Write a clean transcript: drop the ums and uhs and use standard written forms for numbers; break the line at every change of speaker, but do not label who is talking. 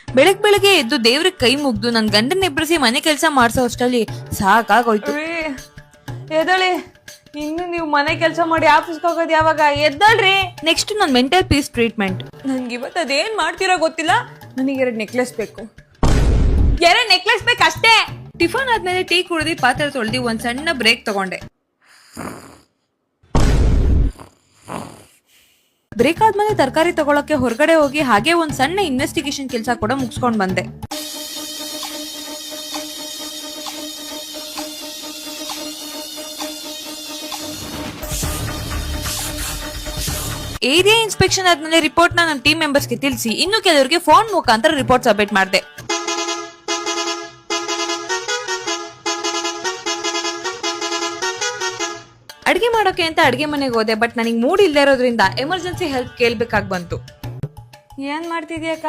ಬೆಳಗ್ಗೆ ಎದ್ದು ದೇವ್ರಿಗೆ ಕೈ ಮುಗ್ದು ನನ್ ಗಂಡನ ಎಬ್ರಿಸಿ ಮನೆ ಕೆಲಸ ಮಾಡ್ಸೋ ಅಷ್ಟರಲ್ಲಿ ಸಾಕಾಗೋಯ್ತು.
ಎದಳಿ, ಇನ್ನು ನೀವು ಮನೆ ಕೆಲಸ ಮಾಡಿ ಆಫೀಸ್ಗೆ ಹೋಗೋದು ಯಾವಾಗ? ಎದ್ದಳ್ರಿ.
ನೆಕ್ಸ್ಟ್ ನನ್ ಮೆಂಟಲ್ ಪೀಸ್ ಟ್ರೀಟ್ಮೆಂಟ್.
ನನ್ಗೆ ಇವತ್ತು ಅದೇನ್ ಮಾಡ್ತೀರಾ ಗೊತ್ತಿಲ್ಲ. ನನಗೆ 2 ನೆಕ್ಲೆಸ್ ಬೇಕು. 2 ನೆಕ್ಲೆಸ್ ಬೇಕು ಅಷ್ಟೇ.
ಟಿಫನ್ ಆದ್ಮೇಲೆ ಟೀ ಕುಡ್ದು ಪಾತ್ರೆ ತೊಳ್ದಿ ಒಂದ್ ಸಣ್ಣ ಬ್ರೇಕ್ ತಗೊಂಡೆ. ಬ್ರೇಕ್ ಆದ್ಮೇಲೆ ತರಕಾರಿ ತಗೊಳಕ್ಕೆ ಹೊರಗಡೆ ಹೋಗಿ ಹಾಗೆ ಒಂದ್ ಸಣ್ಣ ಇನ್ವೆಸ್ಟಿಗೇಷನ್ ಕೆಲಸ ಕೂಡ ಮುಗಿಸ್ಕೊಂಡ್ ಬಂದೆ. ಏರಿಯಾ ಇನ್ಸ್ಪೆಕ್ಷನ್ ಆದ್ಮೇಲೆ ರಿಪೋರ್ಟ್ ನನ್ನ ಟೀಮ್ ಮೆಂಬರ್ಸ್ಗೆ ತಿಳಿಸಿ ಇನ್ನು ಕೆಲವರಿಗೆ ಫೋನ್ ಮುಖಾಂತರ ರಿಪೋರ್ಟ್ ಸಬ್ಮಿಟ್ ಮಾಡಿದೆ. ಅಡಿಗೆ ಮಾಡೋಕೆ ಅಂತ ಅಡಿಗೆ ಮನೆಗೆ ಹೋದೆ. ಬಟ್ ನನಗೆ ಮೂಡ್ ಇಲ್ಲದೆ ಇರೋದ್ರಿಂದ ಎಮರ್ಜೆನ್ಸಿ ಹೆಲ್ಪ್ ಕೇಳ್ಬೇಕಾಗಿ ಬಂತು.
ಏನ್ ಮಾಡ್ತಿದ್ಯಾಕ?